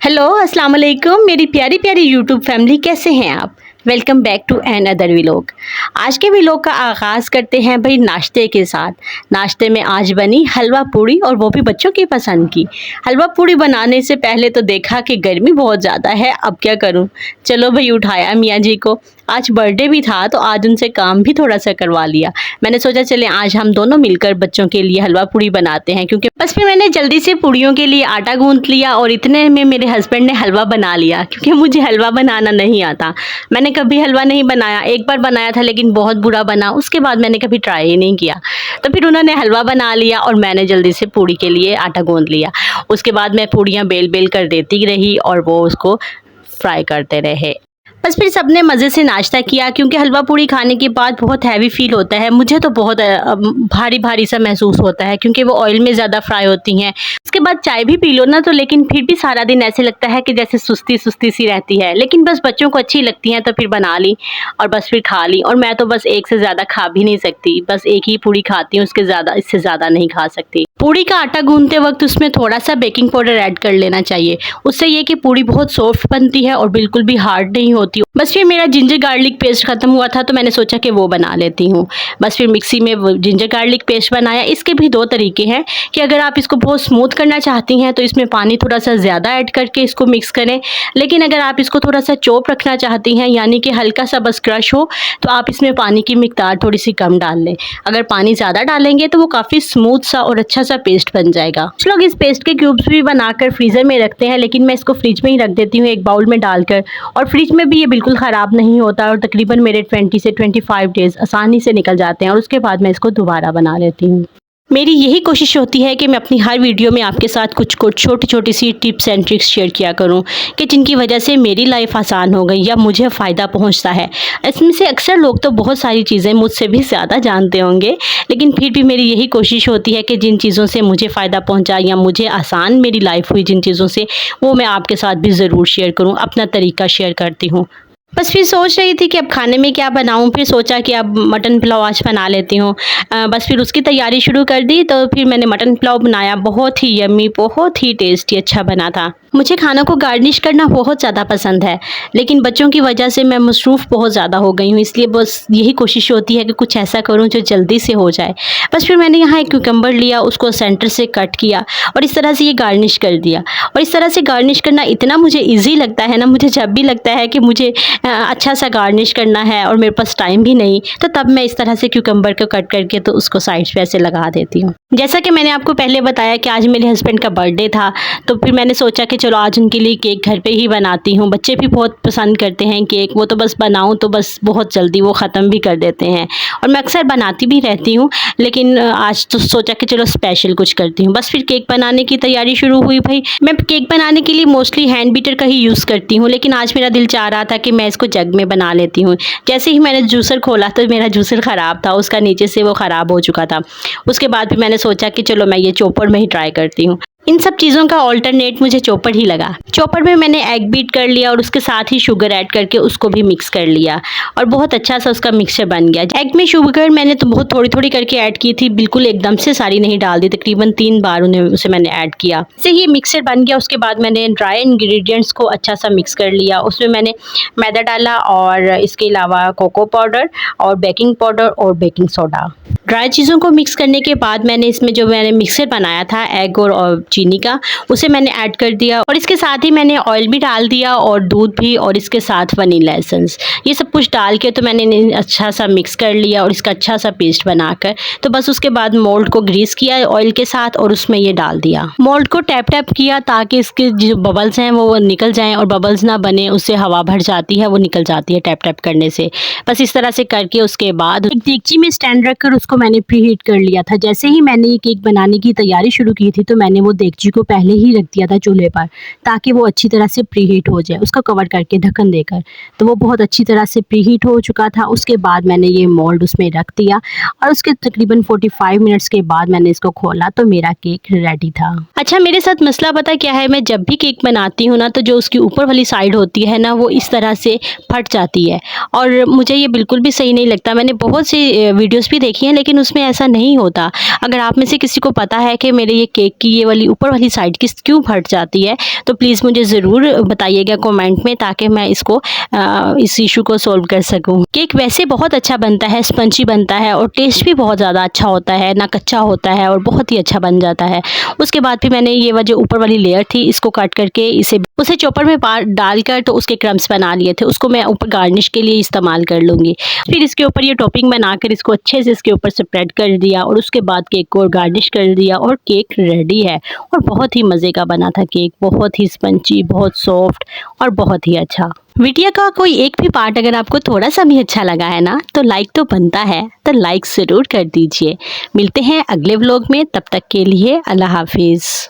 Hello अस्सलाम वालेकुम मेरी प्यारी प्यारी यूट्यूब फैमिली, कैसे हैं आप। Welcome back to another vlog. आज के व्लॉग का आगाज़ करते हैं भाई नाश्ते के साथ। नाश्ते में आज बनी हलवा पूड़ी, और वो भी बच्चों की पसंद की। हलवा पूड़ी बनाने से पहले तो देखा कि गर्मी बहुत ज़्यादा है, अब क्या करूं। चलो भाई उठाया मियाँ जी को। आज बर्थडे भी था तो आज उनसे काम भी थोड़ा सा करवा लिया। मैंने सोचा चले आज हम दोनों मिलकर बच्चों के लिए हलवा पूड़ी बनाते हैं, क्योंकि बस फिर मैंने जल्दी से पूड़ियों के लिए आटा गूंथ लिया और इतने में मेरे हस्बैंड ने हलवा बना लिया, क्योंकि मुझे हलवा बनाना नहीं आता। मैंने कभी हलवा नहीं बनाया, एक बार बनाया था लेकिन बहुत बुरा बना, उसके बाद मैंने कभी ट्राई ही नहीं किया। तो फिर उन्होंने हलवा बना लिया और मैंने जल्दी से पूड़ी के लिए आटा गूंथ लिया। उसके बाद मैं पूड़ियाँ बेल बेल कर देती रही और वो उसको फ्राई करते रहे। बस फिर सबने मज़े से नाश्ता किया, क्योंकि हलवा पूड़ी खाने के बाद बहुत हैवी फील होता है। मुझे तो बहुत भारी भारी सा महसूस होता है, क्योंकि वो ऑयल में ज़्यादा फ्राई होती हैं। उसके बाद चाय भी पी लो ना, तो लेकिन फिर भी सारा दिन ऐसे लगता है कि जैसे सुस्ती सुस्ती सी रहती है। लेकिन बस बच्चों को अच्छी लगती हैं तो फिर बना ली और बस फिर खा ली। और मैं तो बस एक से ज़्यादा खा भी नहीं सकती, बस एक ही पूड़ी खाती हूँ, इससे ज़्यादा नहीं खा सकती। पूड़ी का आटा गूंथते वक्त उसमें थोड़ा सा बेकिंग पाउडर ऐड कर लेना चाहिए। उससे ये कि पूड़ी बहुत सॉफ्ट बनती है और बिल्कुल भी हार्ड नहीं होती। बस फिर मेरा जिंजर गार्लिक पेस्ट ख़त्म हुआ था तो मैंने सोचा कि वो बना लेती हूँ। बस फिर मिक्सी में जिंजर गार्लिक पेस्ट बनाया। इसके भी दो तरीके हैं कि अगर आप इसको बहुत स्मूथ करना चाहती हैं तो इसमें पानी थोड़ा सा ज़्यादा ऐड करके इसको मिक्स करें। लेकिन अगर आप इसको थोड़ा सा चॉप रखना चाहती हैं, यानी कि हल्का सा बस क्रश हो, तो आप इसमें पानी की मिकदार थोड़ी सी कम डाल लें। अगर पानी ज़्यादा डालेंगे तो वो काफ़ी स्मूथ सा और अच्छा सा पेस्ट बन जाएगा। कुछ लोग इस पेस्ट के क्यूब्स भी बनाकर फ्रीज़र में रखते हैं, लेकिन मैं इसको फ्रिज में ही रख देती हूँ एक बाउल में डालकर। और फ्रिज में भी ये बिल्कुल ख़राब नहीं होता और तकरीबन मेरे 20 से 25 डेज़ आसानी से निकल जाते हैं, और उसके बाद मैं इसको दोबारा बना लेती हूँ। मेरी यही कोशिश होती है कि मैं अपनी हर वीडियो में आपके साथ कुछ छोटी छोटी सी टिप्स एंड ट्रिक्स शेयर किया करूं, कि जिनकी वजह से मेरी लाइफ आसान हो गई या मुझे फ़ायदा पहुंचता है। इसमें से अक्सर लोग तो बहुत सारी चीज़ें मुझसे भी ज़्यादा जानते होंगे, लेकिन फिर भी मेरी यही कोशिश होती है कि जिन चीज़ों से मुझे फ़ायदा पहुँचा या मुझे आसान मेरी लाइफ हुई जिन चीज़ों से, वो मैं आपके साथ भी ज़रूर शेयर करूँ, अपना तरीका शेयर करती हूँ। बस फिर सोच रही थी कि अब खाने में क्या बनाऊं, फिर सोचा कि अब मटन पुलाव आज बना लेती हूँ। बस फिर उसकी तैयारी शुरू कर दी, तो फिर मैंने मटन पुलाव बनाया। बहुत ही यम्मी, बहुत ही टेस्टी अच्छा बना था। मुझे खानों को गार्निश करना बहुत ज़्यादा पसंद है, लेकिन बच्चों की वजह से मैं मसरूफ़ बहुत ज़्यादा हो गई हूँ, इसलिए बस यही कोशिश होती है कि कुछ ऐसा करूँ जो जल्दी से हो जाए। बस फिर मैंने यहाँ एक क्यूकम्बर लिया, उसको सेंटर से कट किया और इस तरह से ये गार्निश कर दिया। और इस तरह से गार्निश करना इतना मुझे ईज़ी लगता है ना, मुझे जब भी लगता है कि मुझे अच्छा सा गार्निश करना है और मेरे पास टाइम भी नहीं, तो तब मैं इस तरह से क्यूकम्बर को कट करके तो उसको साइड पे ऐसे लगा देती हूँ। जैसा कि मैंने आपको पहले बताया कि आज मेरे हस्बैंड का बर्थडे था, तो फिर मैंने सोचा कि चलो आज उनके लिए केक घर पे ही बनाती हूँ। बच्चे भी बहुत पसंद करते हैं केक, वो तो बस बनाऊँ तो बस बहुत जल्दी वो ख़त्म भी कर देते हैं, और मैं अक्सर बनाती भी रहती हूँ, लेकिन आज तो सोचा कि चलो स्पेशल कुछ करती हूँ। बस फिर केक बनाने की तैयारी शुरू हुई। भाई मैं केक बनाने के लिए मोस्टली हैंड बीटर का ही यूज़ करती हूँ, लेकिन आज मेरा दिल चाह रहा था कि मैं इसको जग में बना लेती हूँ। जैसे ही मैंने जूसर खोला तो मेरा जूसर ख़राब था, उसका नीचे से वो ख़राब हो चुका था। उसके बाद भी मैंने सोचा कि चलो मैं ये चॉपर में ही ट्राई करती हूँ। इन सब चीज़ों का ऑल्टरनेट मुझे चॉपर ही लगा। चॉपर में मैंने एग बीट कर लिया और उसके साथ ही शुगर ऐड करके उसको भी मिक्स कर लिया, और बहुत अच्छा सा उसका मिक्सचर बन गया। एग में शुगर मैंने तो बहुत थोड़ी थोड़ी करके ऐड की थी, बिल्कुल एकदम से सारी नहीं डाल दी, तकरीबन 3 बार उसे मैंने ऐड किया। जैसे ये मिक्सचर बन गया, उसके बाद मैंने ड्राई इंग्रेडिएंट्स को अच्छा सा मिक्स कर लिया। उसमें मैंने मैदा डाला और इसके अलावा कोको पाउडर और बेकिंग पाउडर और बेकिंग सोडा। ड्राई चीज़ों को मिक्स करने के बाद मैंने इसमें जो मैंने मिक्सर बनाया था एग और चीनी का, उसे मैंने ऐड कर दिया, और इसके साथ ही मैंने ऑयल भी डाल दिया और दूध भी, और इसके साथ वनीला एसेंस, ये सब कुछ डाल के तो मैंने अच्छा सा मिक्स कर लिया और इसका अच्छा सा पेस्ट बनाकर, तो बस उसके बाद मोल्ड को ग्रीस किया ऑयल के साथ और उसमें ये डाल दिया। मोल्ड को टैप टैप किया ताकि इसके जो बबल्स हैं वो निकल जाएँ, और बबल्स ना बने, उससे हवा भर जाती है, वो निकल जाती है टैप टैप करने से। बस इस तरह से करके उसके बाद एक देगची में स्टैंड रखकर उसको मैंने प्री हीट कर लिया था। जैसे ही मैंने ये केक बनाने की तैयारी शुरू की थी, तो मैंने वो देगची को पहले ही रख दिया था चूल्हे पर, ताकि वो अच्छी तरह से प्री हीट हो जाए, उसका कवर करके ढक्कन देकर। तो वो बहुत अच्छी तरह से प्री हीट हो चुका था। उसके बाद मैंने ये मोल्ड उसमें रख दिया, और उसके तकरीबन 45 मिनट्स के बाद मैंने इसको खोला तो मेरा केक रेडी था। अच्छा, मेरे साथ मसला पता क्या है, मैं जब भी केक बनाती हूँ ना, तो जो उसकी ऊपर वाली साइड होती है ना, वो इस तरह से फट जाती है, और मुझे ये बिल्कुल भी सही नहीं लगता। मैंने बहुत सी वीडियोस भी देखी हैं, लेकिन उसमें ऐसा नहीं होता। अगर आप में से किसी को पता है कि मेरे ये केक की ये वाली वाली ऊपर वाली साइड की क्यों फट जाती है, तो प्लीज़ मुझे ज़रूर बताइएगा कमेंट में, ताकि मैं इसको इस इशू को सॉल्व कर सकूं। केक वैसे बहुत अच्छा बनता है, स्पंजी बनता है और टेस्ट भी बहुत ज़्यादा अच्छा होता है, ना कच्चा होता है और बहुत ही अच्छा बन जाता है। उसके बाद फिर मैंने ये जो ऊपर वाली लेयर थी इसको काट करके उसे चॉपर में डालकर तो उसके क्रम्स बना लिए थे, उसको मैं ऊपर गार्निश के लिए इस्तेमाल कर लूँगी। फिर इसके ऊपर ये टॉपिंग बनाकर इसको अच्छे से इसके ऊपर स्प्रेड कर दिया और उसके बाद केक को गार्निश कर दिया और केक रेडी है। और बहुत ही मज़े का बना था केक, बहुत ही स्पंजी, बहुत सॉफ्ट और बहुत ही अच्छा। वीडियो का कोई एक भी पार्ट अगर आपको थोड़ा सा भी अच्छा लगा है ना, तो लाइक तो बनता है, तो लाइक ज़रूर कर दीजिए। मिलते हैं अगले व्लॉग में, तब तक के लिए अल्लाह हाफिज़।